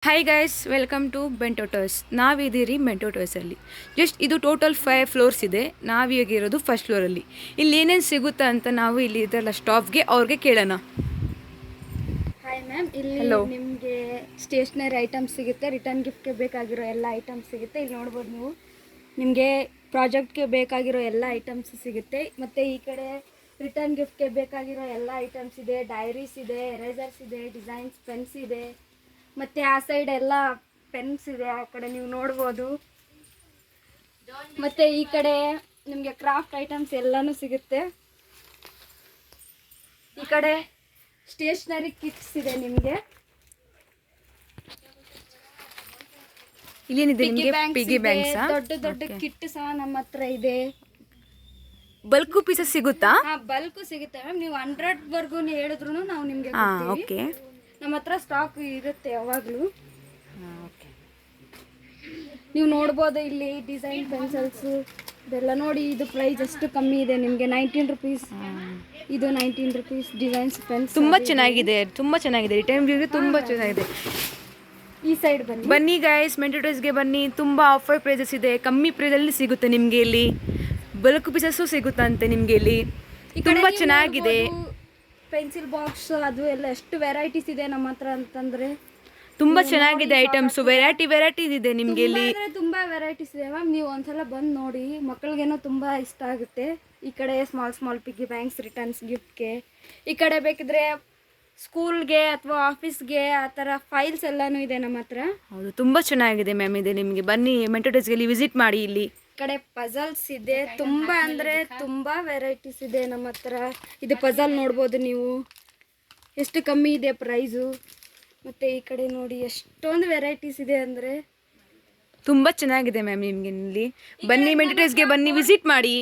Hi guys, welcome to ಬೆಂಟೋಟರ್ಸ್. ನಾವಿದ್ದೀರಿ ಬೆಂಟೋಟರ್ಸಲ್ಲಿ. ಜಸ್ಟ್ ಇದು ಟೋಟಲ್ 5 ಫ್ಲೋರ್ಸ್ ಇದೆ. ನಾವೀಗಿರೋದು ಫಸ್ಟ್ ಫ್ಲೋರಲ್ಲಿ. ಇಲ್ಲಿ ಏನೇನು ಸಿಗುತ್ತಾ ಅಂತ ನಾವು ಇಲ್ಲಿ ಇದೆಲ್ಲ ಸ್ಟಾಫ್ಗೆ ಅವ್ರಿಗೆ ಕೇಳೋಣ. ಹಾಯ್ ಮ್ಯಾಮ್, ಇಲ್ಲಿ Hello. ನಿಮಗೆ ಸ್ಟೇಷ್ನರಿ ಐಟಮ್ಸ್ ಸಿಗುತ್ತೆ. ರಿಟರ್ನ್ ಗಿಫ್ಟ್ಗೆ ಬೇಕಾಗಿರೋ ಎಲ್ಲ ಐಟಮ್ಸ್ ಸಿಗುತ್ತೆ. ಇಲ್ಲಿ ನೋಡ್ಬೋದು ನೀವು, ನಿಮಗೆ ಪ್ರಾಜೆಕ್ಟ್ಗೆ ಬೇಕಾಗಿರೋ ಎಲ್ಲ ಐಟಮ್ಸ್ ಸಿಗುತ್ತೆ. ಮತ್ತು ಈ ಕಡೆ ರಿಟರ್ನ್ ಗಿಫ್ಟ್ಗೆ ಬೇಕಾಗಿರೋ ಎಲ್ಲ ಐಟಮ್ಸ್ ಇದೆ. ಡೈರೀಸ್ ಇದೆ, ಎರೇಸರ್ಸ್ ಇದೆ, ಡಿಸೈನ್ಸ್ ಪೆನ್ಸ್ ಇದೆ. ಮತ್ತು ಆ ಸೈಡ್ ಎಲ್ಲ ಪೆನ್ಸ್ ಇದೆ, ಆ ಕಡೆ ನೀವು ನೋಡ್ಬೋದು. ಮತ್ತು ಈ ಕಡೆ ನಿಮಗೆ ಕ್ರಾಫ್ಟ್ ಐಟಮ್ಸ್ ಎಲ್ಲನೂ ಸಿಗುತ್ತೆ. ಈ ಕಡೆ ಸ್ಟೇಷನರಿ ಕಿಟ್ಸ್ ಇದೆ ನಿಮಗೆ. ಇಲ್ಲೇನಿದೆ ನಿಮಗೆ? ಪಿಗಿ ಬ್ಯಾಂಕ್ಸ್. ದೊಡ್ಡ ದೊಡ್ಡ ಕಿಟ್ ಸಹ ನಮ್ಮ ಹತ್ರ ಇದೆ. ಬಲ್ಕು ಪೀಸಸ್ ಸಿಗುತ್ತಾ? ಬಲ್ಕು ಸಿಗುತ್ತೆ ಮ್ಯಾಮ್. ನೀವು 100 ವರ್ಗು ಹೇಳಿದ್ರು ನಾವು ನಿಮಗೆ ಓಕೆ. ನಮ್ಮ ಹತ್ರ ಸ್ಟಾಕ್ ಇರುತ್ತೆ ಯಾವಾಗಲೂ. ನೀವು ನೋಡ್ಬೋದು ಇಲ್ಲಿ ಡಿಸೈನ್ ಪೆನ್ಸಿಲ್ಸು ಇದೆಲ್ಲ ನೋಡಿ. ಇದು ಪ್ರೈಸ್ ಎಷ್ಟು ಕಮ್ಮಿ ಇದೆ ನಿಮಗೆ, 19 ರುಪೀಸ್. ಇದು 19 ರುಪೀಸ್ ಡಿಸೈನ್ಸ್ ಪೆನ್ಸ್. ತುಂಬ ಚೆನ್ನಾಗಿದೆ, ತುಂಬ ಚೆನ್ನಾಗಿದೆ. ರಿಟರ್ನ್ ವ್ಯೂಗೆ ತುಂಬ ಚೆನ್ನಾಗಿದೆ. ಈ ಸೈಡ್ ಬನ್ನಿ ಗೈಸ್, ಮೆಂಟೋಟರ್ಸ್ಗೆ ಬನ್ನಿ. ತುಂಬ ಆಫರ್ ಪ್ರೈಸಸ್ ಇದೆ, ಕಮ್ಮಿ ಪ್ರೈಸಲ್ಲಿ ಸಿಗುತ್ತೆ ನಿಮಗೆ. ಇಲ್ಲಿ ಬಲ್ಕ್ ಪೀಸಸ್ಸು ಸಿಗುತ್ತಂತೆ ನಿಮಗೆ. ಇಲ್ಲಿ ತುಂಬ ಚೆನ್ನಾಗಿದೆ. ಪೆನ್ಸಿಲ್ ಬಾಕ್ಸ್ ಅದು ಎಲ್ಲ ಎಷ್ಟು ವೆರೈಟೀಸ್ ಇದೆ ನಮ್ಮ ಹತ್ರ ಅಂತಂದ್ರೆ ತುಂಬ ಚೆನ್ನಾಗಿದೆ ಐಟಮ್ಸು. ವೆರೈಟಿ ಇದೆ ನಿಮಗೆ ಇಲ್ಲಿ. ತುಂಬಾ ವೆರೈಟೀಸ್ ಇದೆ ಮ್ಯಾಮ್. ನೀವು ಒಂದ್ಸಲ ಬಂದು ನೋಡಿ, ಮಕ್ಕಳಿಗೇನೋ ತುಂಬಾ ಇಷ್ಟ ಆಗುತ್ತೆ. ಈ ಕಡೆ ಸ್ಮಾಲ್ ಪಿಗ್ಗಿ ಬ್ಯಾಂಕ್ಸ್ ರಿಟರ್ನ್ಸ್ ಗಿಫ್ಟ್ಗೆ, ಈ ಕಡೆ ಬೇಕಿದ್ರೆ ಸ್ಕೂಲ್ಗೆ ಅಥವಾ ಆಫೀಸ್ಗೆ ಆ ಥರ ಫೈಲ್ಸ್ ಎಲ್ಲನೂ ಇದೆ ನಮ್ಮ ಹತ್ರ. ಹೌದು, ತುಂಬ ಚೆನ್ನಾಗಿದೆ ಮ್ಯಾಮ್. ಇದೆ ನಿಮಗೆ. ಬನ್ನಿ ಮೆಂಟೋಟರ್ಸ್ಗೆ ವಿಸಿಟ್ ಮಾಡಿ. ಇಲ್ಲಿ ಈ ಕಡೆ ಪಜಲ್ಸ್ ಇದೆ. ತುಂಬಾ ಅಂದರೆ ತುಂಬಾ ವೆರೈಟೀಸ್ ಇದೆ ನಮ್ಮ ಹತ್ರ. ಇದು ಪಜಲ್ ನೋಡ್ಬೋದು ನೀವು, ಎಷ್ಟು ಕಮ್ಮಿ ಇದೆ ಪ್ರೈಸು. ಮತ್ತು ಈ ಕಡೆ ನೋಡಿ ಎಷ್ಟೊಂದು ವೆರೈಟೀಸ್ ಇದೆ ಅಂದರೆ ತುಂಬ ಚೆನ್ನಾಗಿದೆ ಮ್ಯಾಮ್ ನಿಮಗೆ. ಇಲ್ಲಿ ಬನ್ನಿ ಮೆಂಟೋಟರ್ಸ್ಗೆ ಬನ್ನಿ, ವಿಸಿಟ್ ಮಾಡಿ.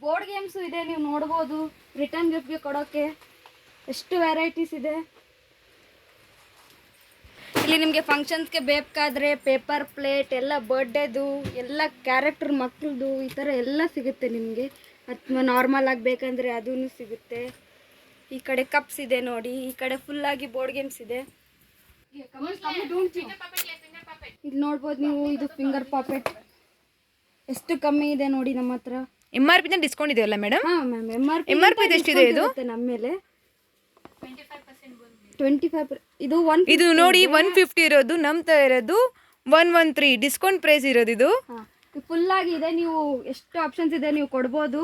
ಬೋರ್ಡ್ ಗೇಮ್ಸು ಇದೆ, ನೀವು ನೋಡ್ಬೋದು. ರಿಟರ್ನ್ ಗಿಫ್ಟ್ಗೆ ಕೊಡೋಕ್ಕೆ ಎಷ್ಟು ವೆರೈಟೀಸ್ ಇದೆ. ಇಲ್ಲಿ ನಿಮಗೆ ಫಂಕ್ಷನ್ಸ್ಗೆ ಬೇಕಾದರೆ ಪೇಪರ್ ಪ್ಲೇಟ್ ಎಲ್ಲ, ಬರ್ಡೇದು ಎಲ್ಲ, ಕ್ಯಾರೆಕ್ಟರ್ ಮಕ್ಕಳದು ಈ ಥರ ಎಲ್ಲ ಸಿಗುತ್ತೆ ನಿಮಗೆ. ಅಥವಾ ನಾರ್ಮಲ್ ಆಗಿ ಬೇಕಂದರೆ ಅದೂ ಸಿಗುತ್ತೆ. ಈ ಕಡೆ ಕಪ್ಸ್ ಇದೆ ನೋಡಿ. ಈ ಕಡೆ ಫುಲ್ಲಾಗಿ ಬೋರ್ಡ್ ಗೇಮ್ಸ್ ಇದೆ. ಇಲ್ಲಿ ನೋಡ್ಬೋದು ನೀವು, ಇದು ಫಿಂಗರ್ ಪಾಪೆಟ್ ಎಷ್ಟು ಕಮ್ಮಿ ಇದೆ ನೋಡಿ ನಮ್ಮ ಹತ್ರ. MRP ಡಿಸ್ಕೌಂಟ್ ಇದೆಯಲ್ಲ ಮೇಡಮ್? ಹಾಂ ಮ್ಯಾಮ್, MRP ಎಷ್ಟಿದೆ ಇದು? ನಮ್ಮ ಮೇಲೆ 25%. ಇದು ನೋಡಿ 150 ಇರೋದು, ನಮ್ಮ ಇರೋದು 113 ಡಿಸ್ಕೌಂಟ್ ಪ್ರೈಸ್ ಇರೋದು ಇದು. ಫುಲ್ ಆಗಿ ಇದೆ. ನೀವು ಎಷ್ಟು ಆಪ್ಷನ್ಸ್ ಇದೆ ನೀವು ಕೊಡ್ಬೋದು.